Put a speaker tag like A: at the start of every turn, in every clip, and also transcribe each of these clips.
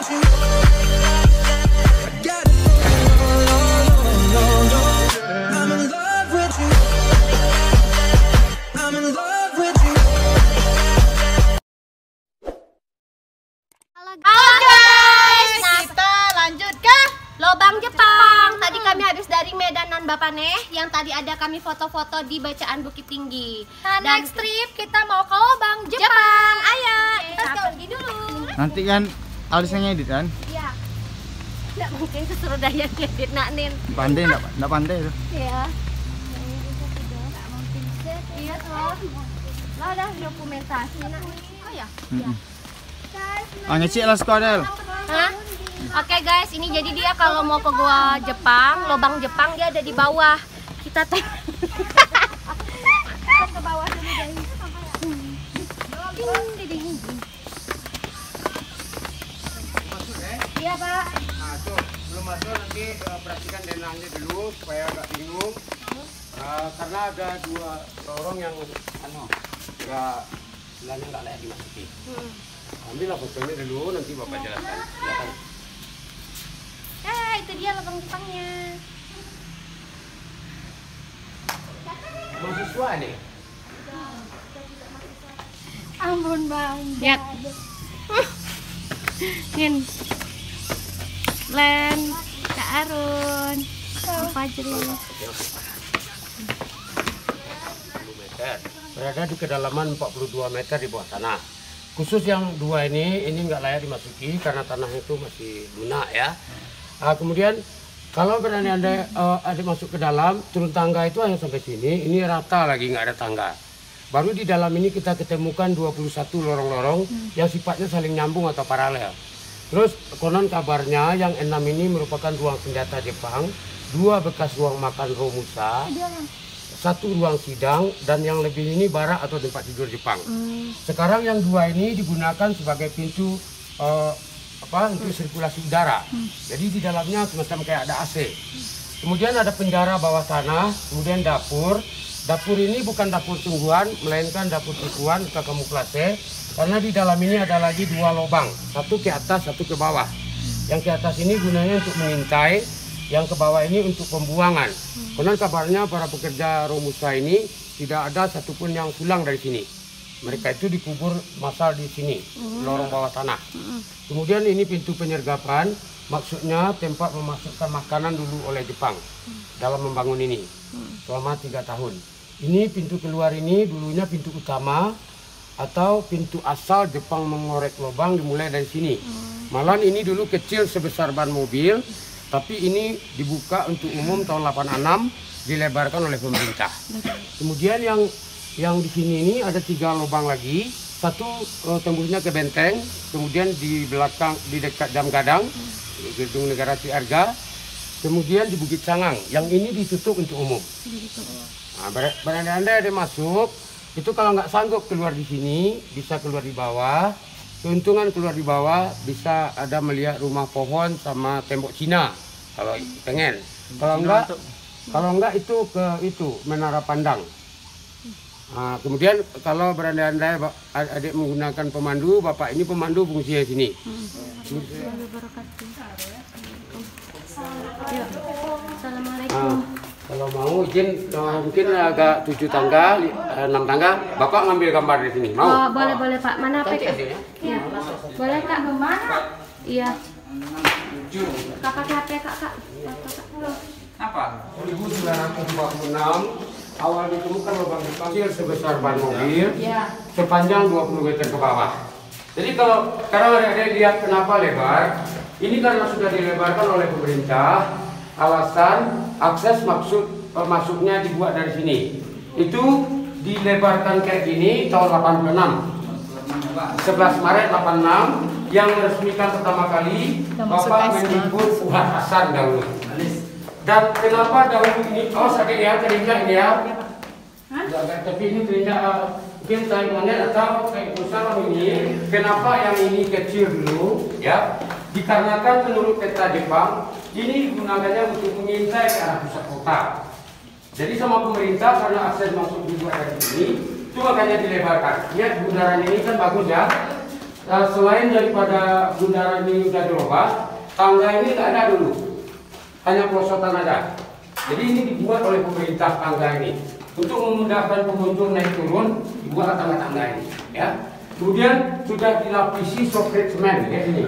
A: Halo guys, kita lanjut ke Lobang Jepang. Tadi kami habis dari Medanan Bapak Neh, yang tadi ada kami foto-foto di Bacaan Bukit Tinggi.
B: Nah,
A: dan
B: next trip kita mau ke Lobang Jepang. Ayo, kita pergi dulu.
C: Nanti kan Alisnya ngedit kan?
A: Iya. Nggak mungkin kesuruh daya ngedit nak Nin.
C: Pandai enggak pandai itu.
A: Iya. Nggak mungkin set. Iya toh. Lah udah dokumentasi nak Nin. Oh ya. Iya.
C: Ngecek lah skodel.
A: Hah? Oke guys, ini jadi dia kalau mau ke gua Jepang, Lobang Jepang dia ada di bawah. Kita ke bawah dulu guys. Iya Pak.
D: Nah, tuh, belum masuk nanti perhatikan denahnya dulu supaya agak bingung. Karena ada dua lorong yang bilangnya nggak layak dimasuki. Ambillah fotonya dulu, nanti Bapak jelaskan. Silakan.
A: Itu dia Lobang Jepangnya.
D: Mahasiswa nih.
A: Ampun Bang. Lihat. Nin. Len, Kak Arun, Fajri.
D: 10 meter. Berada di kedalaman 42 meter di bawah tanah. Khusus yang dua ini nggak layak dimasuki karena tanahnya itu masih lunak ya. Kemudian kalau berani Anda masuk ke dalam, turun tangga itu hanya sampai sini, ini rata lagi nggak ada tangga. Baru di dalam ini kita ketemukan 21 lorong-lorong yang sifatnya saling nyambung atau paralel. Terus konon kabarnya yang 6 ini merupakan ruang senjata Jepang, 2 bekas ruang makan Romusa, 1 ruang sidang, dan yang lebih ini barak atau tempat tidur Jepang. Sekarang yang 2 ini digunakan sebagai pintu untuk sirkulasi udara. Jadi di dalamnya semacam kayak ada AC. Kemudian ada penjara bawah tanah, kemudian dapur. Dapur ini bukan dapur tungguan, melainkan dapur tikuan atau kamuflase. Karena di dalam ini ada lagi 2 lubang, satu ke atas, satu ke bawah. Yang ke atas ini gunanya untuk mengintai, yang ke bawah ini untuk pembuangan. Konon kabarnya para pekerja Romusa ini tidak ada satupun yang pulang dari sini. Mereka itu dikubur massal di sini, lorong bawah tanah. Kemudian ini pintu penyergapan, maksudnya tempat memasukkan makanan dulu oleh Jepang dalam membangun ini selama 3 tahun. Ini pintu keluar ini dulunya pintu utama atau pintu asal Jepang mengorek lubang dimulai dari sini. Malahan ini dulu kecil sebesar ban mobil, tapi ini dibuka untuk umum tahun 86, dilebarkan oleh pemerintah. Kemudian yang di sini ini ada 3 lubang lagi, satu tembusnya ke benteng, kemudian di belakang di dekat Jam Gadang, Gedung Negara Siarga, kemudian di Bukit Sangang. Yang ini ditutup untuk umum. Nah, barang Anda ada masuk, itu kalau nggak sanggup keluar di sini, bisa keluar di bawah. Keuntungan keluar di bawah bisa ada melihat rumah pohon sama tembok Cina kalau pengen. Kalau enggak itu ke Menara Pandang. Nah, kemudian kalau berandai-andai adik menggunakan pemandu, Bapak ini pemandu fungsinya sini.
A: Assalamualaikum.
D: Kalau mau izin mungkin agak 7 tangga, 6 tangga, Bapak ngambil gambar di sini. Mau?
A: Oh, boleh Pak. Mana HP? Iya. Boleh Kak. Iya. Kakak HP Kak.
D: Apa? 1946 awal ditemukan lubang kecil sebesar ban mobil, sepanjang 20 meter ke bawah. Jadi kalau sekarang ada lihat kenapa lebar, ini karena sudah dilebarkan oleh pemerintah. Alasan akses masuknya dibuat dari sini. Itu dilebarkan kayak gini tahun 86. 11 Maret 86 yang meresmikan pertama kali Bapak Mendikbud Fuad Hasan dahulu. Dan kenapa dahulu ini? Oh, sakit ya, terinjak ini ya. Tapi ini terinjak mungkin Taiwannya atau kayak pusat ini. Kenapa yang ini kecil dulu? Ya, dikarenakan menurut peta Jepang ini digunakannya untuk mengintai ke arah pusat kota. Jadi sama pemerintah karena akses masuk dibuat dari sini, itu makanya dilebarkan. Lihat bundaran ini kan bagus ya. selain daripada bundaran ini sudah dirubah, tangga ini nggak ada dulu, hanya perosotan ada. Jadi ini dibuat oleh pemerintah tangga ini untuk memudahkan pengunjung naik turun, dibuat tangga-tangga ini. Ya. Kemudian sudah dilapisi sokret semen kayak ini.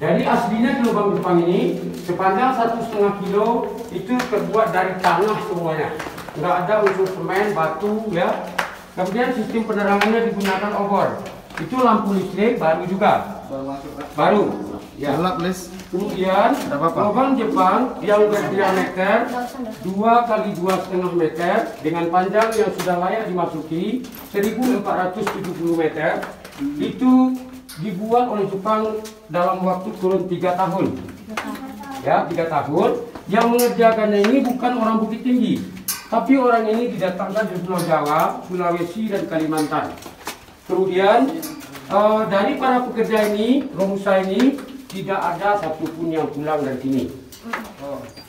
D: Jadi aslinya di lubang Jepang ini sepanjang 1,5 kilo itu terbuat dari tanah semuanya, nggak ada unsur semen, batu, ya. Kemudian sistem penerangannya digunakan obor. Itu lampu listrik baru juga. Baru. Ya.
C: Gelap, Lis.
D: Kemudian
C: Tidak apa-apa.
D: lubang Jepang yang berdiameter 2 kali 2,5 meter dengan panjang yang sudah layak dimasuki 1470 meter itu dibuat oleh Jepang dalam waktu kurun 3 tahun. Ya, 3 tahun. Yang mengerjakannya ini bukan orang Bukit Tinggi, tapi orang ini didatangkan dari Pulau Jawa, Sulawesi, dan Kalimantan. Kemudian dari para pekerja ini, Romusa ini tidak ada satupun yang pulang dari sini.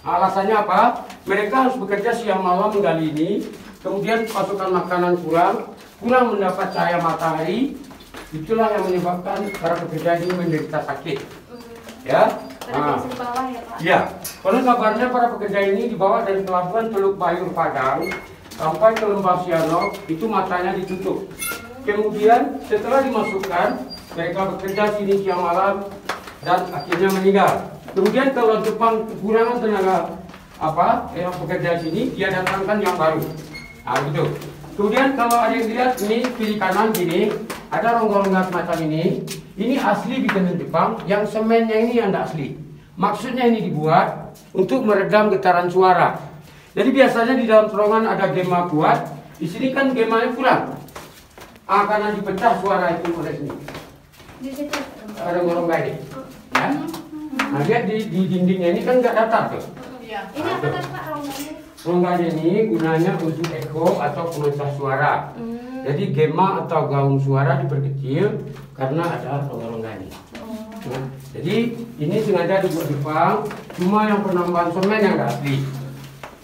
D: Alasannya apa? Mereka harus bekerja siang malam menggali ini, kemudian pasokan makanan kurang mendapat cahaya matahari. Itulah yang menyebabkan para pekerja ini menderita sakit. Ya. Ya. Konon kabarnya para pekerja ini dibawa dari pelabuhan Teluk Bayur Padang sampai ke Lembah Sianok, itu matanya ditutup. Kemudian setelah dimasukkan, mereka bekerja sini siang malam dan akhirnya meninggal. Kemudian kalau Jepang kekurangan tenaga yang bekerja sini, dia datangkan yang baru. Nah, gitu. Kemudian kalau ada yang lihat ini kiri kanan gini, ada rongga-rongga semacam ini. Ini asli bikinan Jepang, yang semennya ini yang tidak asli. Maksudnya ini dibuat untuk meredam getaran suara. Jadi biasanya di dalam terowongan ada gema kuat, di sini kan gemanya kurang. Karena dipecah suara itu oleh sini. Ada rongga ini. Ya. Nah, lihat di dindingnya ini kan nggak datar tuh.
A: Ini apa tadi Pak rongganya?
D: Rongganya ini gunanya untuk echo atau pemecah suara. Jadi gema atau gaung suara diperkecil karena ada rongga-rongga ini. Nah, jadi ini sengaja dibuat Jepang, cuma yang penambahan semen yang nggak asli.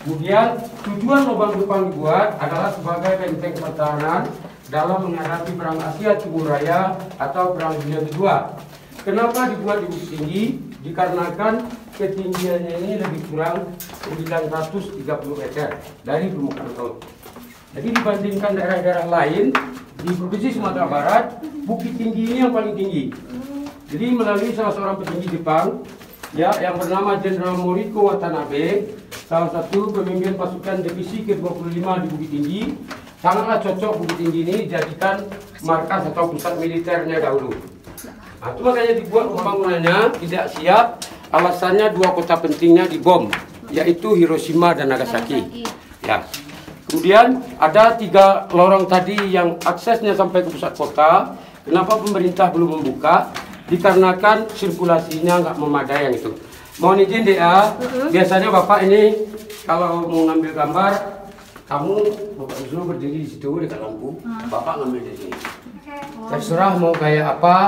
D: Kemudian tujuan lubang Jepang dibuat adalah sebagai benteng pertahanan dalam menghadapi perang Asia Timur Raya atau perang dunia kedua. Kenapa dibuat di Bukit Tinggi? Dikarenakan ketinggiannya ini lebih kurang 930 meter dari permukaan laut. Jadi dibandingkan daerah-daerah lain di Provinsi Sumatera Barat, Bukit Tinggi ini yang paling tinggi. Jadi melalui salah seorang petinggi Jepang, ya, yang bernama Jenderal Moriko Watanabe, salah satu pemimpin pasukan divisi ke-25 di Bukit Tinggi, sangatlah cocok Bukit Tinggi ini dijadikan markas atau pusat militernya dahulu. Nah, itu makanya dibuat pembangunannya tidak siap. Alasannya dua kota pentingnya dibom, yaitu Hiroshima dan Nagasaki. Ya. Kemudian ada 3 lorong tadi yang aksesnya sampai ke pusat kota. Kenapa pemerintah belum membuka? Dikarenakan sirkulasinya nggak memadai yang itu. Mohon izin DA, biasanya Bapak ini kalau mau ngambil gambar, kamu Bapak Yusuf berdiri di situ dekat lampu, Bapak ngambil di sini. Terserah mau kayak apa.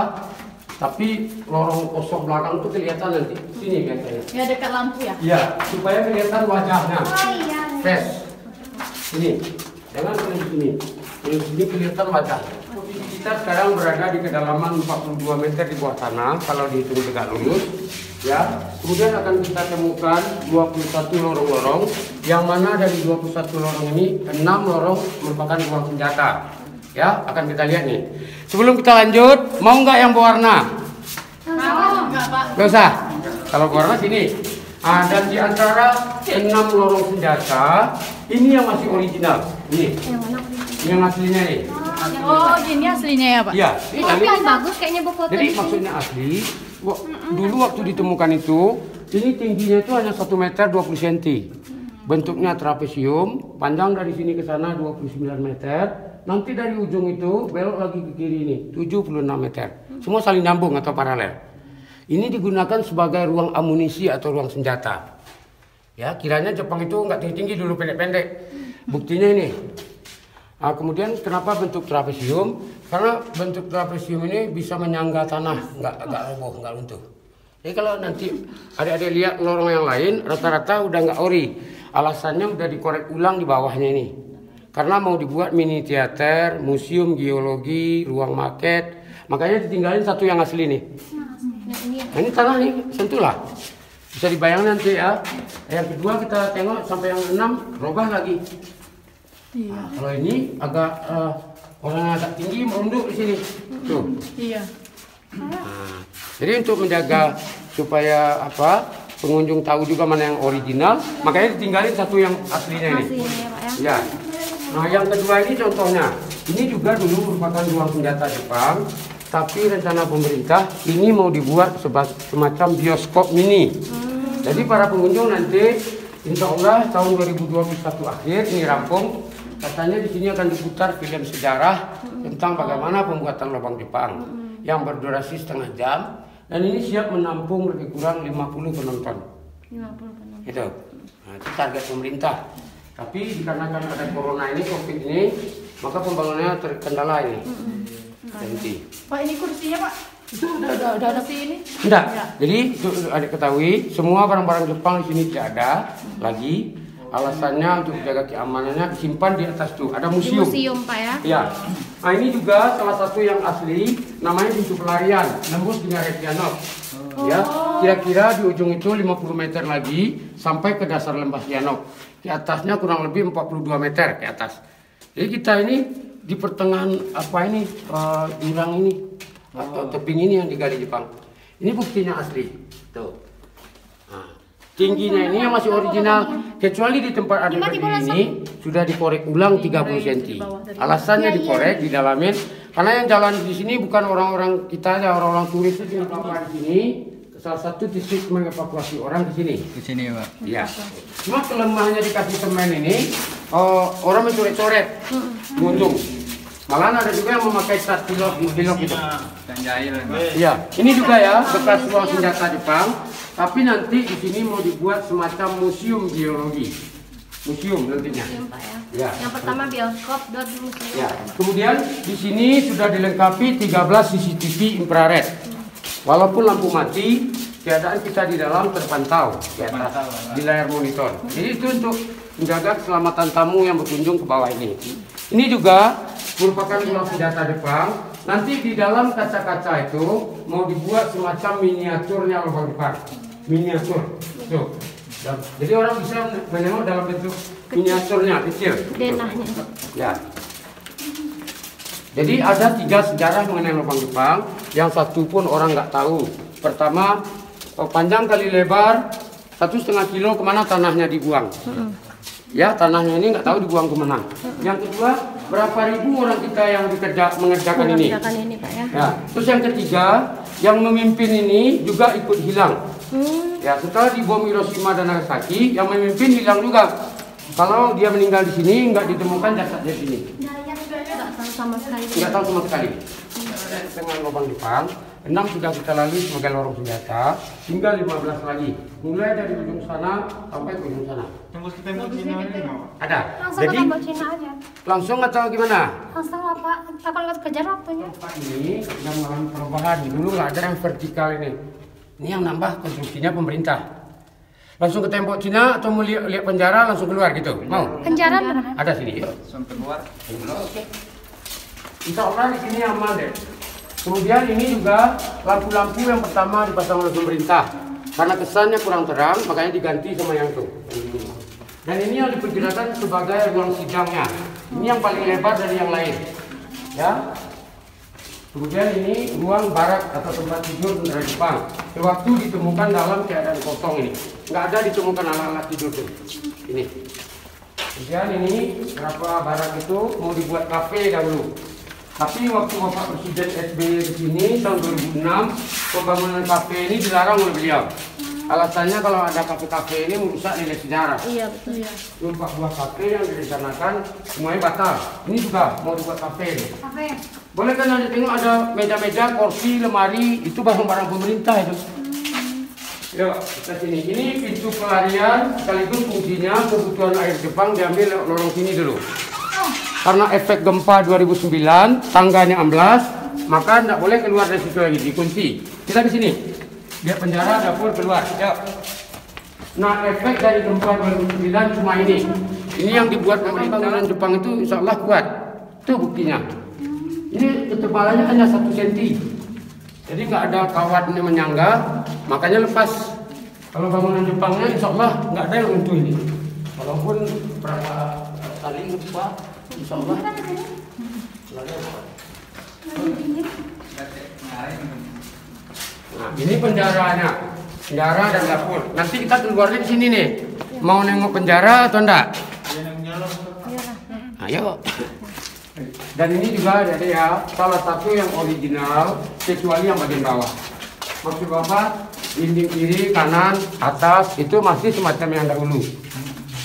D: Tapi lorong kosong belakang itu kelihatan nanti sini biasanya.
B: Ya dekat lampu ya.
D: Iya, supaya kelihatan wajahnya.
A: Oh iya.
D: Fresh. Ini, jangan di sini. Di sini kelihatan wajah. Posisi kita sekarang berada di kedalaman 42 meter di bawah tanah kalau dihitung tegak lurus. Ya, kemudian akan kita temukan 21 lorong-lorong, yang mana dari 21 lorong ini 6 lorong merupakan ruang senjata. Ya, akan kita lihat nih. Sebelum kita lanjut, mau nggak yang berwarna?
B: Mau enggak, Pak?
D: Nggak usah. Kalau berwarna sini. Dan di antara 6 lorong senjata, ini yang masih original. Ini. Yang aslinya nih.
B: Oh, ini aslinya ya, Pak?
D: Iya.
A: Ini kan bagus kayaknya bu foto.
D: Jadi maksudnya asli. Dulu waktu ditemukan itu, ini tingginya itu hanya 1 meter 20 cm. Bentuknya trapesium, panjang dari sini ke sana 29 meter. Nanti dari ujung itu belok lagi ke kiri ini 76 meter. Semua saling nyambung atau paralel. Ini digunakan sebagai ruang amunisi atau ruang senjata. Ya, kiranya Jepang itu nggak tinggi dulu, pendek-pendek. Buktinya ini. Nah, kemudian kenapa bentuk trapesium? Karena bentuk trapesium ini bisa menyangga tanah, nggak roboh, nggak runtuh. Jadi kalau nanti adik-adik lihat lorong yang lain, rata-rata udah nggak ori. Alasannya udah dikorek ulang di bawahnya ini. Karena mau dibuat mini teater, museum geologi, ruang market, Makanya ditinggalin satu yang asli nih. Nah, ini tanah nih, sentuhlah. Bisa dibayangkan nanti ya. Yang kedua kita tengok sampai yang 6 robah lagi. Nah, kalau ini agak orang agak tinggi merunduk di sini. Tuh.
B: Iya.
D: Nah, jadi untuk menjaga supaya pengunjung tahu juga mana yang original, makanya ditinggalin satu yang aslinya ini. Ya. Nah, yang kedua ini contohnya. Ini juga dulu merupakan ruang senjata Jepang, tapi rencana pemerintah ini mau dibuat semacam bioskop mini. Jadi para pengunjung nanti insya Allah tahun 2021 akhir ini rampung. Katanya di sini akan diputar film sejarah tentang bagaimana pembuatan lubang Jepang yang berdurasi setengah jam, dan ini siap menampung lebih kurang 50 penonton.
B: 50 penonton.
D: Itu. Nah, itu target pemerintah. Tapi dikarenakan ada corona ini, COVID ini, maka pembangunannya terkendala ini. Nanti.
B: Pak, ini kursinya Pak?
D: Itu udah ada.
B: Kursi ini?
D: Enggak. Jadi adik ketahui semua barang-barang Jepang di sini tidak ada lagi. Alasannya untuk menjaga keamanannya disimpan di atas tuh. Ada museum.
B: Museum Pak ya?
D: Ya. Nah, ini juga salah satu yang asli, namanya pintu pelarian, nembus dengan Reykjavik. Ya, kira-kira di ujung itu 50 meter lagi sampai ke dasar lembah Sianok. Di atasnya kurang lebih 42 meter ke atas. Jadi kita ini di pertengahan jurang ini atau tebing ini yang digali Jepang. Ini buktinya asli. Tuh. Nah, tingginya ini yang masih original, kecuali di tempat ada berdiri ini sudah dikorek ulang 30 cm. Alasannya dikorek, didalamin, karena yang jalan di sini bukan orang-orang kita aja, orang-orang turis itu yang di sini. Salah satu titik mengevakuasi orang ke sini.
C: Ke sini, Pak.
D: Iya. Cuma kelemahannya dikasih semen ini, orang mencoret-coret, untung. Malahan ada juga yang memakai cat pilok gitu.
C: Dan jahil, Pak.
D: Iya. Ini juga ya bekas ruang senjata Jepang. Tapi nanti di sini mau dibuat semacam museum geologi. Museum nantinya.
B: Pak ya.
D: Ya.
B: Yang pertama bioskop, dua museum.
D: Ya. Kemudian di sini sudah dilengkapi 13 CCTV infrared. Walaupun lampu mati, keadaan kita di dalam terpantau di atas di layar monitor. Jadi itu untuk menjaga keselamatan tamu yang berkunjung ke bawah ini. Ini juga merupakan ruang senjata Jepang. Nanti di dalam kaca-kaca itu mau dibuat semacam miniaturnya lubang Jepang. Miniatur. Tuh. Jadi orang bisa menengok dalam bentuk miniaturnya kecil.
B: Denahnya.
D: Ya. Jadi ada 3 sejarah mengenai lubang Jepang, yang satu pun orang nggak tahu. Pertama, panjang kali lebar 1,5 kilo, kemana tanahnya dibuang. Ya, tanahnya ini nggak tahu dibuang kemana. Yang kedua, berapa ribu orang kita yang mengerjakan ini.
B: Pak ya.
D: Ya. Terus yang ketiga, yang memimpin ini juga ikut hilang. Ya, setelah dibom Hiroshima dan Nagasaki, yang memimpin hilang juga. Kalau dia meninggal di sini, nggak ditemukan jasadnya di sini.
B: Sama sekali.
D: Nggak tahu sama sekali. Dengan lubang Jepang, 6 sudah kita lalui sebagai lorong senjata, tinggal 15 lagi. Mulai dari ujung sana sampai ke ujung sana.
C: Tembus ke tembok Cina ini, Pak.
D: Ada.
B: Langsung
D: Jadi
B: ke tembok Cina aja.
D: langsung atau gimana?
B: Langsung lah Pak. Kapan nggak kejar waktunya?
D: Tempat ini yang mengalami perubahan. Dulu nggak ada yang vertikal ini. Ini yang nambah konstruksinya pemerintah. Langsung ke tembok Cina atau mau lihat penjara langsung keluar gitu? Mau?
B: Penjara mana?
D: Ada sini. Yuk.
C: Langsung keluar.
D: Oke. Insya Allah di sini aman deh. Kemudian ini juga lampu-lampu yang pertama dipasang oleh pemerintah. Karena kesannya kurang terang, makanya diganti sama yang itu. Dan ini yang diperkirakan sebagai ruang sidangnya. Ini yang paling lebar dari yang lain. Ya. Kemudian ini ruang barak atau tempat tidur tentara Jepang. Waktu ditemukan dalam keadaan kosong ini. Nggak ada ditemukan alat-alat tidur tuh. Ini. Kemudian ini berapa barak itu mau dibuat kafe dahulu. Tapi waktu Bapak Presiden SBY ke sini tahun 2006, pembangunan kafe ini dilarang oleh beliau. Alasannya kalau ada kafe-kafe ini merusak nilai sejarah.
B: Iya betul ya.
D: 4 buah kafe yang direncanakan semuanya batal. Ini juga mau dibuat kafe.
B: Kafe.
D: Boleh kan Anda tengok ada meja-meja, kursi, lemari, itu barang-barang pemerintah itu. Yuk, kita sini. Ini pintu pelarian sekaligus fungsinya kebutuhan air Jepang diambil lorong sini dulu. Karena efek gempa 2009, tangganya amblas, maka tidak boleh keluar dari situ lagi, dikunci. Kita di sini. Lihat penjara, dapur, keluar. Yuk. Nah, efek dari gempa 2009 cuma ini. Ini yang dibuat pemerintah Jepang itu insya Allah kuat. Itu buktinya. Ini ketebalannya hanya 1 cm. Jadi nggak ada kawatnya menyangga, makanya lepas. Kalau bangunan Jepangnya insya Allah nggak ada yang runtuh ini. Walaupun berapa kali lupa, insya Allah. Nah, ini penjaranya, penjara dan dapur. Nanti kita keluarnya di sini nih. Mau nengok penjara atau enggak? Ayo. Dan ini juga ada ya, salah satu yang original, kecuali yang bagian bawah. Maksud Bapak, dinding kiri, kanan, atas itu masih semacam yang dahulu.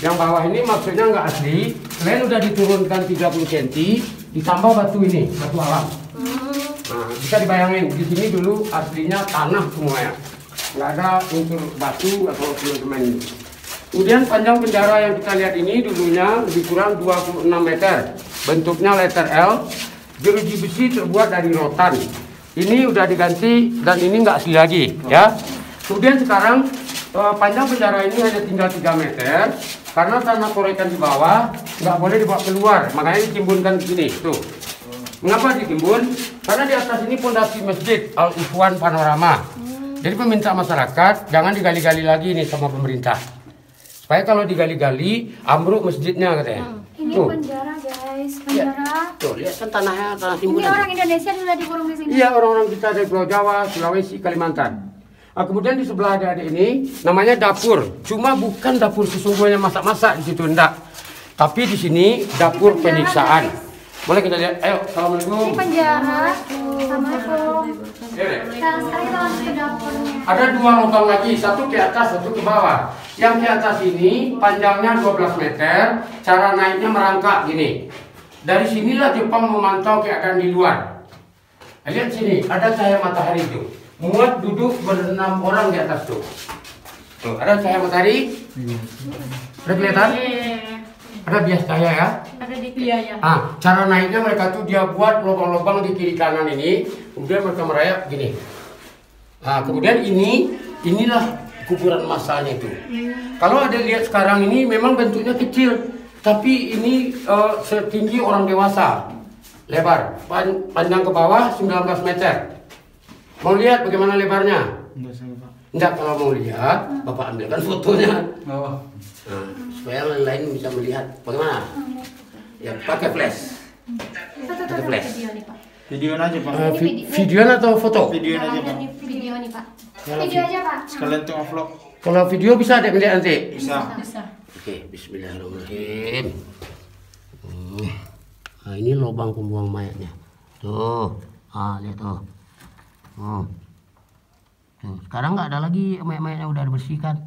D: Yang bawah ini maksudnya nggak asli, selain udah diturunkan 30 cm, ditambah batu ini, batu alam. Nah, bisa dibayangin di sini dulu aslinya tanah semuanya, nggak ada unsur batu atau semen. Kemudian panjang penjara yang kita lihat ini dulunya lebih kurang 26 meter, bentuknya letter L, jeruji besi terbuat dari rotan. Ini udah diganti dan ini nggak asli lagi, ya. Kemudian sekarang panjang penjara ini hanya tinggal 3 meter karena tanah korekan di bawah nggak boleh dibawa keluar, makanya ditimbunkan di sini. Tuh. Mengapa ditimbun? Karena di atas ini pondasi masjid Al Ikhwan Panorama. Jadi meminta masyarakat jangan digali-gali lagi nih sama pemerintah. Supaya kalau digali-gali ambruk masjidnya katanya.
B: Ini
D: tuh.
B: penjara guys, penjara.
D: Tuh lihat kan tanahnya tanah
B: Ini
D: timbunan.
B: orang Indonesia sudah dikurung di sini.
D: Iya, orang-orang kita dari Pulau Jawa, Sulawesi, Kalimantan. Nah, kemudian di sebelah ada ini namanya dapur. Cuma bukan dapur sesungguhnya masak-masak di situ, enggak. Tapi di sini dapur penyiksaan. Boleh kita lihat? Ayo, assalamualaikum.
B: Ini penjara. Assalamualaikum.
D: Sekarang
B: Sekarang kita langsung ke dapurnya.
D: ada 2 lubang lagi, satu ke atas, satu ke bawah. Yang di atas ini panjangnya 12 meter, cara naiknya merangkak gini. Dari sinilah Jepang memantau keadaan di luar. Lihat sini, ada cahaya matahari itu. Muat duduk ber-6 orang di atas tuh. Tuh, ada cahaya matahari. Ada kelihatan? Ada bias cahaya ya?
B: Ada di ya.
D: Ah, cara naiknya mereka tuh dia buat lubang-lubang di kiri kanan ini, kemudian mereka merayap gini. Nah, kemudian inilah kuburan masalnya itu. Kalau ada lihat sekarang ini memang bentuknya kecil, tapi ini setinggi orang dewasa, lebar, panjang ke bawah 19 meter. Mau lihat bagaimana lebarnya? Enggak, kalau mau lihat, Bapak ambilkan fotonya. Nah, supaya yang lain bisa melihat bagaimana. Ya, pakai flash. Pakai flash.
C: Videoin aja Pak.
D: Videoan atau foto?
C: Videoin aja Pak.
A: Video nih Pak.
B: Video aja Pak.
C: Sekalian tengok vlog.
D: Kalau video bisa ada melihat nanti.
C: Bisa.
D: Oke, bismillahirrahmanirrahim. Nah, ini lubang pembuang mayatnya. Tuh, lihat tuh. Tuh, sekarang nggak ada lagi mayat-mayatnya udah dibersihkan.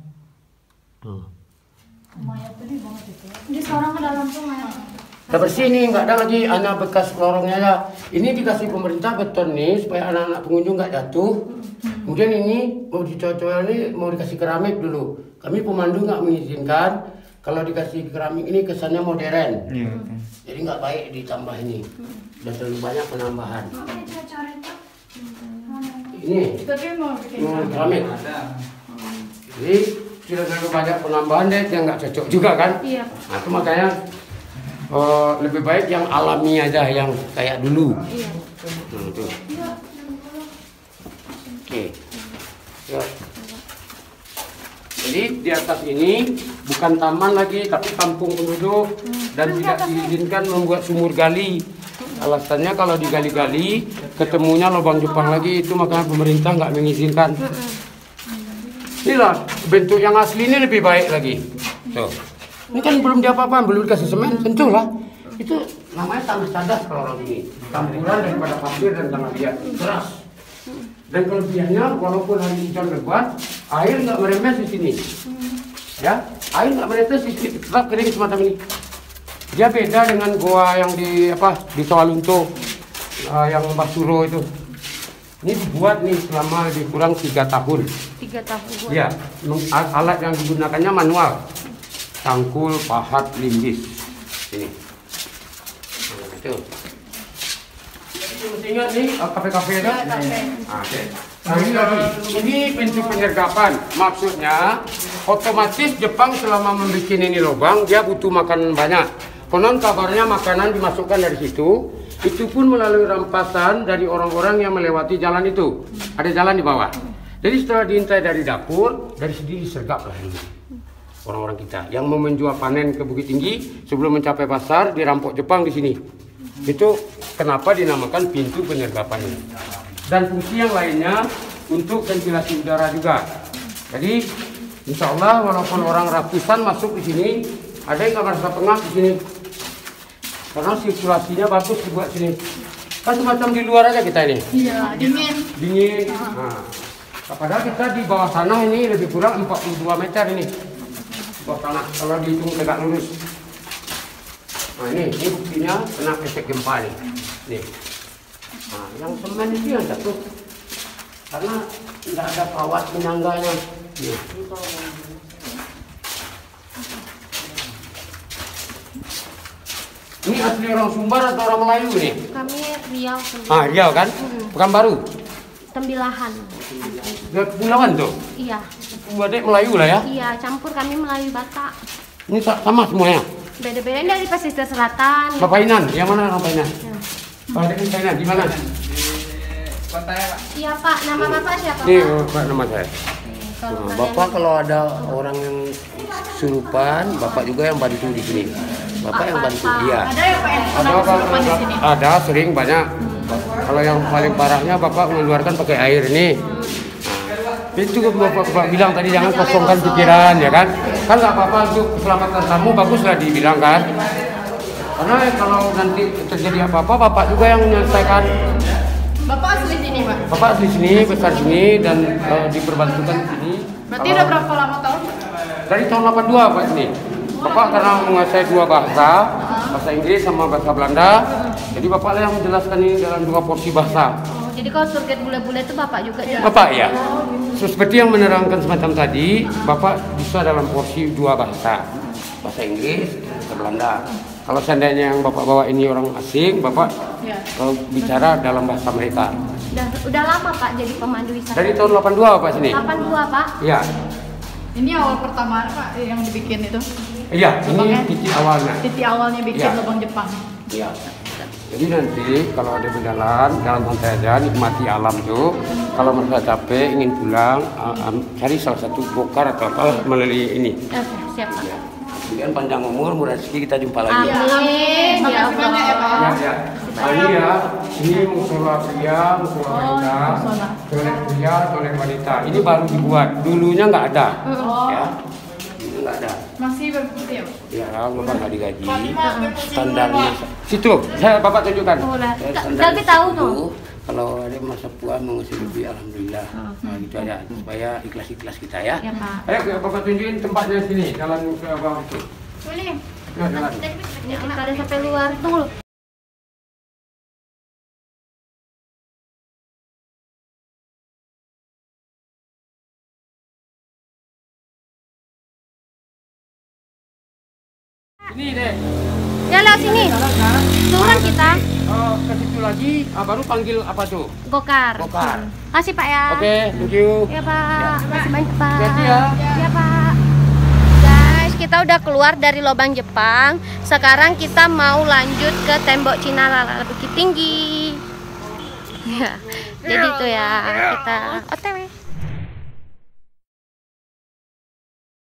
D: Tuh.
B: Di seorang ke dalam tuh mayat.
D: Udah bersih nih, nggak ada lagi hanya bekas lorongnya ya. Ini dikasih pemerintah beton nih supaya anak-anak pengunjung nggak jatuh. Kemudian ini mau dicocol ini mau dikasih keramik dulu. Kami pemandu nggak mengizinkan. Kalau dikasih keramik ini kesannya modern.
C: Iya.
D: Jadi nggak baik ditambah ini. Udah terlalu banyak penambahan. Ini keramik. Jadi sudah terlalu banyak penambahan deh, yang nggak cocok juga kan?
B: Iya.
D: Nah itu makanya lebih baik yang alami aja, yang kayak dulu.
B: Iya.
D: Tuh. Oke. Ya. Jadi di atas ini bukan taman lagi, tapi kampung penduduk dan tidak diizinkan membuat sumur gali. Alasannya kalau digali-gali ketemunya lubang Jepang lagi, itu makanya pemerintah nggak mengizinkan. Inilah bentuk yang asli ini lebih baik lagi. Tuh. Ini kan belum diapa-apaan, belum dikasih semen, tentulah. Itu namanya tanah cadas kalau orang ini. Campuran daripada pasir dan tanah liat, keras. Dan kelebihannya walaupun hari hujan lebat, air nggak meremes di sini. Ya, air nggak menetes di sini, tetap kering semacam ini. Dia beda dengan goa yang di Sawalunto, yang Basuro itu. Ini dibuat nih selama lebih kurang 3 tahun.
A: 3 tahun.
D: Ya, alat yang digunakannya manual. Tangkul, pahat, limbis. Ini. Nah, itu. Masih ingat nih kafe-kafe itu? Oke. Nah, ini lagi. Ini pintu penyergapan. Maksudnya otomatis Jepang selama membuat ini lubang dia butuh makanan banyak. Konon kabarnya makanan dimasukkan dari situ. Itu pun melalui rampasan dari orang-orang yang melewati jalan itu. Ada jalan di bawah. Jadi setelah diintai dari dapur, dari sini disergap lah ini. Orang-orang kita yang mau menjual panen ke Bukit Tinggi sebelum mencapai pasar dirampok Jepang di sini. Itu kenapa dinamakan pintu penyergapan ini. Dan fungsi yang lainnya untuk ventilasi udara juga. Jadi insya Allah walaupun orang ratusan masuk di sini, ada yang nggak merasa pengap di sini. Karena sirkulasinya bagus dibuat sini. Kan semacam di luar aja kita ini.
B: Iya, dingin.
D: Dingin. Nah, padahal kita di bawah tanah ini lebih kurang 42 meter ini. Bawah tanah kalau dihitung tegak lurus. Nah ini buktinya kena efek gempa nih. Nih. Nah yang semen itu yang jatuh. Karena tidak ada kawat penyangganya. Nih. Ini asli orang Sumbar atau orang Melayu nih?
A: Kami Riau.
D: Ah, Riau kan? Bukan baru?
A: Tembilahan.
D: Pulauan tuh?
A: Iya.
D: Buatnya Melayu lah ya?
A: Iya, campur kami Melayu Batak.
D: Ini sama semuanya?
A: Beda-beda ini dari pesisir selatan.
D: Papainan? Yang mana orang Papainan? Papainan, di mana?
A: Iya Pak, nama Bapak siapa
D: Ini
A: Pak?
D: nama saya. Nah, Bapak kalau ada orang yang surupan, Bapak juga yang bantu di sini. Bapak yang bantu dia.
B: Ada ya Pak yang
D: Ada
B: kesurupan di sini?
D: Ada, sering banyak. Kalau yang paling parahnya Bapak mengeluarkan pakai air ini. Nah, itu juga Bapak bilang tadi jangan kosongkan pikiran ya kan. Kan nggak apa-apa untuk keselamatan tamu baguslah dibilang kan. Karena kalau nanti terjadi apa-apa Bapak juga yang menyelesaikan.
B: Bapak asli sini Pak?
D: Bapak asli sini, besar sini dan diperbantukan di sini.
B: Berarti udah berapa lama tahun?
D: Dari tahun 82 Pak ini. Bapak karena menguasai dua bahasa, bahasa Inggris sama bahasa Belanda. Jadi Bapak lah yang menjelaskan ini dalam dua porsi bahasa.
A: Oh, jadi kalau surget bule-bule itu Bapak juga ya?
D: Bapak ya. Seperti yang menerangkan semacam tadi, Bapak bisa dalam porsi dua bahasa. Bahasa Inggris, bahasa Belanda. Kalau seandainya yang Bapak bawa ini orang asing, Bapak bicara dalam bahasa mereka.
A: Udah lama Pak jadi pemandu wisata?
D: Dari tahun 82 Pak sini?
A: 82 Pak?
D: Iya.
B: Ini awal pertama Pak yang dibikin itu?
D: Iya, ini titik awalnya.
B: Titik awalnya bikin
D: Ya.
B: lubang Jepang?
D: Iya. Jadi nanti kalau ada berjalan, jalan santai aja, nikmati alam tuh. Kalau merasa capek, ingin pulang, cari salah satu bokar atau apa melalui ini.
A: Oke, siap Pak.
D: Kemudian panjang umur, murah rezeki, kita jumpa lagi.
A: Amin. Ya
B: Makasih banyak ya Pak.
D: Ya, ya. Nah, ini ya, ini musola pria, musola wanita,
B: musola.
D: toilet pria, toilet wanita. Ini baru dibuat, dulunya nggak ada. Ya, dulu nggak ada.
B: Masih berputih ya Pak?
D: Ya, Bapak nggak digaji. Standarnya situ, Bapak tunjukkan.
A: Oh, lah.
D: Standar
A: Tapi tahu
D: situ,
A: tuh.
D: kalau ada masa puas mengusir lebih, alhamdulillah. Nah, gitu aja, supaya ikhlas-ikhlas kita ya.
A: Ya Pak.
D: Ayo, Bapak tunjukin tempatnya sini, jalan ke bawah itu.
A: Boleh.
D: Ya, jalan.
A: Ini kita ada sampai luar. Tunggu.
D: Ini deh.
A: Ya lewat sini. Turun kita.
D: Ke situ lagi, baru panggil apa tuh?
A: Gokar.
D: Gokar.
A: Kasih Pak ya.
D: Oke, thank you.
A: Ya Pak. Masih banyak Pak.
D: Hati-hati ya.
A: Ya Pak. Guys, kita udah keluar dari lubang Jepang. Sekarang kita mau lanjut ke tembok Cina Bukit Tinggi. Ya. Jadi itu ya kita OTW.